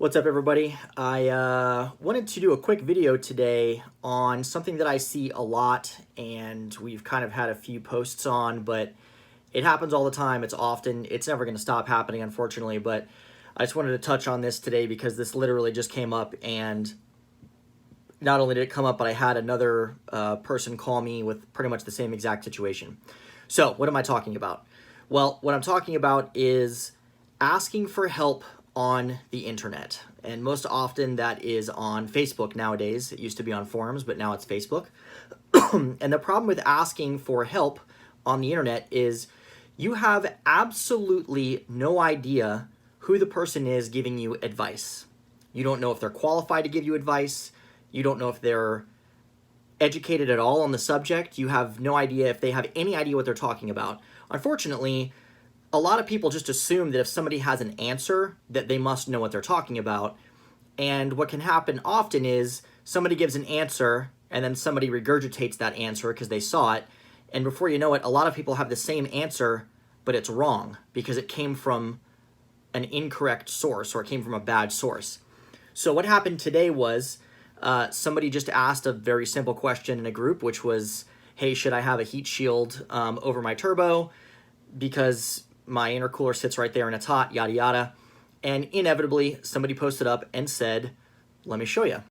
What's up, everybody? I wanted to do a quick video today on something that I see a lot, and we've kind of had a few posts on, but it happens all the time. It's never going to stop happening, unfortunately, but I just wanted to touch on this today because this literally just came up, and not only did it come up, but I had another person call me with pretty much the same exact situation. So what am I talking about? Well, what I'm talking about is asking for help on the internet, and most often that is on Facebook nowadays. It used to be on forums, but now it's Facebook. And the problem with asking for help on the internet is you have absolutely no idea who the person is giving you advice. You don't know if they're qualified to give you advice. You don't know if they're educated at all on the subject. You have no idea if they have any idea what they're talking about. Unfortunately, a lot of people just assume that if somebody has an answer, that they must know what they're talking about. And what can happen often is somebody gives an answer and then somebody regurgitates that answer because they saw it. And before you know it, a lot of people have the same answer, but it's wrong because it came from an incorrect source or it came from a bad source. So what happened today was somebody just asked a very simple question in a group, which was, hey, should I have a heat shield over my turbo? Because my intercooler sits right there and it's hot, yada yada. And inevitably, somebody posted up and said, let me show you.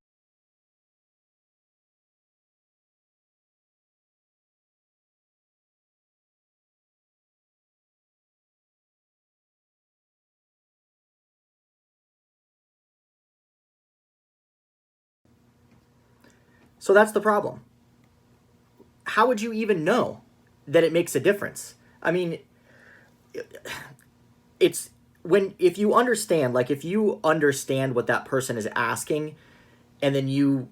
So that's the problem. How would you even know that it makes a difference? I mean, if you understand what that person is asking, and then you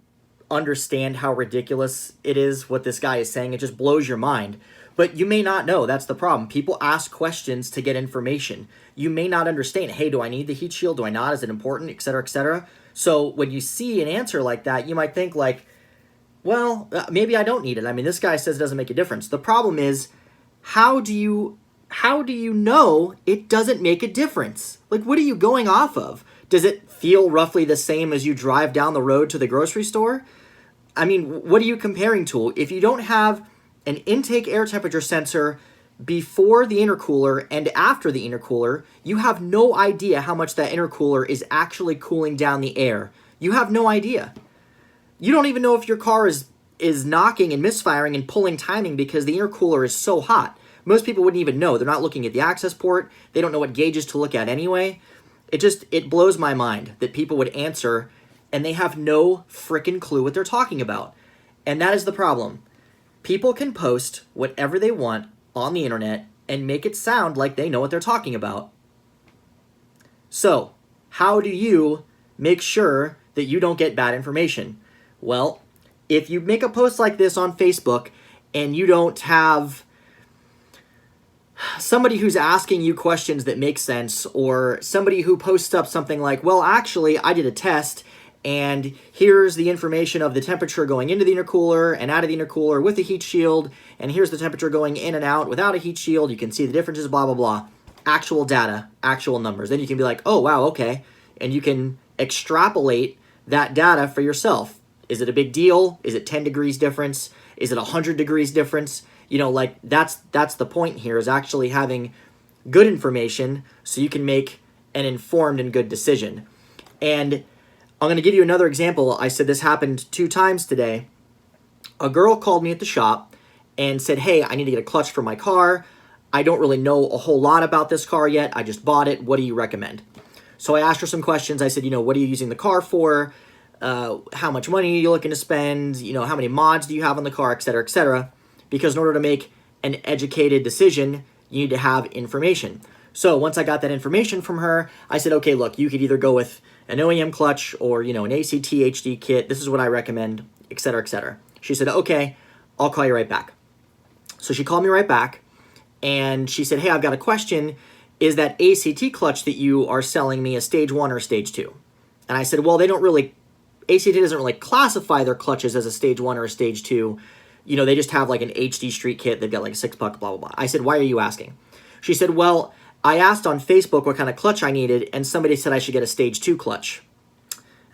understand how ridiculous it is what this guy is saying, it just blows your mind. But you may not know. That's the problem. People ask questions to get information. You may not understand. Hey, do I need the heat shield? Do I not? Is it important? Et cetera, et cetera. So when you see an answer like that, you might think like, well, maybe I don't need it. I mean, this guy says it doesn't make a difference. The problem is, how do you know it doesn't make a difference? Like, what are you going off of? Does it feel roughly the same as you drive down the road to the grocery store? I mean, what are you comparing to? If you don't have an intake air temperature sensor before the intercooler and after the intercooler, you have no idea how much that intercooler is actually cooling down the air. You have no idea. You don't even know if your car is knocking and misfiring and pulling timing because the intercooler is so hot. Most people wouldn't even know. They're not looking at the access port. They don't know what gauges to look at anyway. It blows my mind that people would answer and they have no freaking clue what they're talking about. And that is the problem. People can post whatever they want on the internet and make it sound like they know what they're talking about. So, how do you make sure that you don't get bad information? Well, if you make a post like this on Facebook and you don't have somebody who's asking you questions that make sense, or somebody who posts up something like, well, actually, I did a test, and here's the information of the temperature going into the intercooler and out of the intercooler with the heat shield, and here's the temperature going in and out without a heat shield. You can see the differences, blah, blah, blah. Actual data, actual numbers. Then you can be like, oh, wow, okay. And you can extrapolate that data for yourself. Is it a big deal? Is it 10 degrees difference? Is it 100 degrees difference? You know, like, that's the point here, is actually having good information so you can make an informed and good decision. And I'm going to give you another example. I said this happened 2 times today. A girl called me at the shop and said, hey, I need to get a clutch for my car. I don't really know a whole lot about this car yet. I just bought it. What do you recommend? So I asked her some questions. I said, you know, what are you using the car for? How much money are you looking to spend? You know, how many mods do you have on the car, et cetera, et cetera. Because in order to make an educated decision, you need to have information. So once I got that information from her, I said, okay, look, you could either go with an OEM clutch or, you know, an ACT HD kit. This is what I recommend, et cetera, et cetera. She said, okay, I'll call you right back. So she called me right back, and she said, hey, I've got a question. Is that ACT clutch that you are selling me a stage 1 or stage 2? And I said, well, ACT doesn't really classify their clutches as a stage 1 or a stage 2. You know, they just have like an HD street kit. They've got like a $6, blah, blah, blah. I said, why are you asking? She said, well, I asked on Facebook what kind of clutch I needed, and somebody said I should get a stage 2 clutch.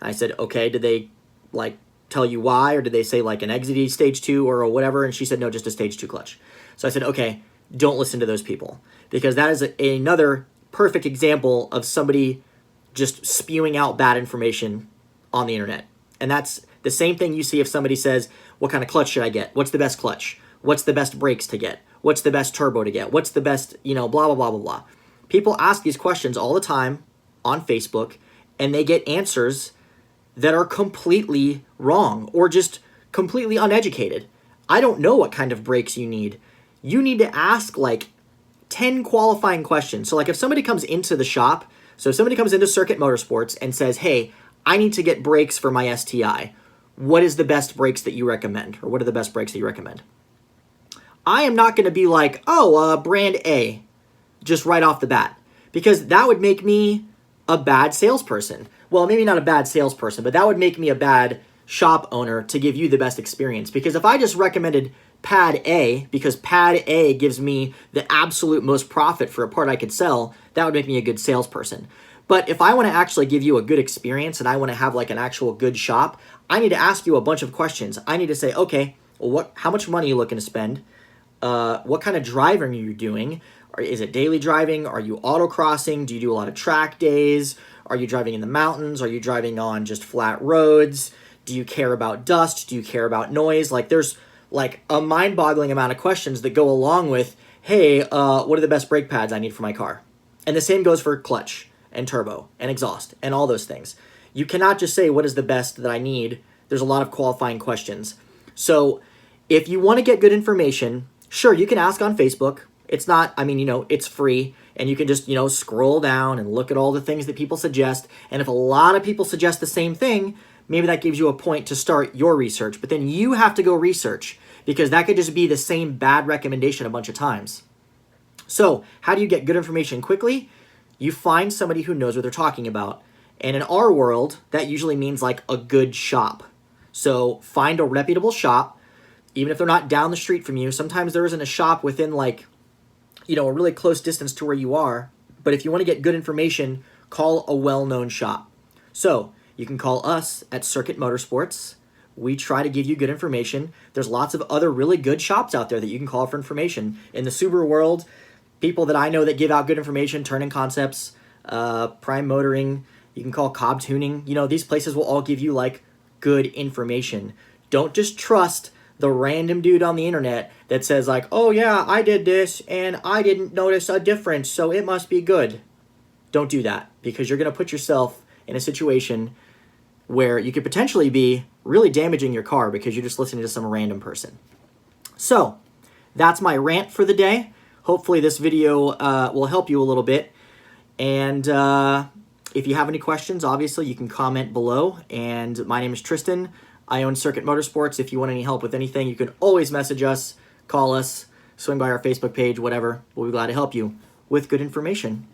I said, okay, did they like tell you why, or did they say like an exidy stage 2 or whatever? And she said, no, just a stage 2 clutch. So I said, okay, don't listen to those people, because that is another perfect example of somebody just spewing out bad information on the internet. And that's the same thing you see if somebody says, what kind of clutch should I get? What's the best clutch? What's the best brakes to get? What's the best turbo to get? What's the best, blah, blah, blah, blah, blah. People ask these questions all the time on Facebook, and they get answers that are completely wrong or just completely uneducated. I don't know what kind of brakes you need. You need to ask like 10 qualifying questions. So like if somebody comes into the shop, so if somebody comes into Circuit Motorsports and says, hey, I need to get brakes for my STI, what is the best brakes that you recommend? Or what are the best brakes that you recommend? I am not going to be like, oh, brand A, just right off the bat, because that would make me a bad salesperson. Well, maybe not a bad salesperson, but that would make me a bad shop owner to give you the best experience. Because if I just recommended pad A, because pad A gives me the absolute most profit for a part I could sell, that would make me a good salesperson. But if I want to actually give you a good experience and I want to have like an actual good shop, I need to ask you a bunch of questions. I need to say, okay, well, how much money are you looking to spend? What kind of driving are you doing? Is it daily driving? Are you autocrossing? Do you do a lot of track days? Are you driving in the mountains? Are you driving on just flat roads? Do you care about dust? Do you care about noise? Like there's like a mind-boggling amount of questions that go along with, hey, what are the best brake pads I need for my car? And the same goes for clutch and turbo and exhaust and all those things. You cannot just say, what is the best that I need? There's a lot of qualifying questions. So if you want to get good information, sure, you can ask on Facebook. It's not, it's free, and you can just, scroll down and look at all the things that people suggest. And if a lot of people suggest the same thing, maybe that gives you a point to start your research. But then you have to go research, because that could just be the same bad recommendation a bunch of times. So how do you get good information quickly? You find somebody who knows what they're talking about. And in our world, that usually means like a good shop. So find a reputable shop, even if they're not down the street from you. Sometimes there isn't a shop within like, a really close distance to where you are. But if you want to get good information, call a well-known shop. So you can call us at Circuit Motorsports. We try to give you good information. There's lots of other really good shops out there that you can call for information. In the Subaru world, people that I know that give out good information, Turning Concepts, Prime Motoring, you can call Cobb Tuning. These places will all give you like good information. Don't just trust the random dude on the internet that says like, oh yeah, I did this and I didn't notice a difference, so it must be good. Don't do that, because you're going to put yourself in a situation where you could potentially be really damaging your car because you're just listening to some random person. So that's my rant for the day. Hopefully this video will help you a little bit. And if you have any questions, obviously you can comment below. And my name is Tristan. I own Circuit Motorsports. If you want any help with anything, you can always message us, call us, swing by our Facebook page, whatever. We'll be glad to help you with good information.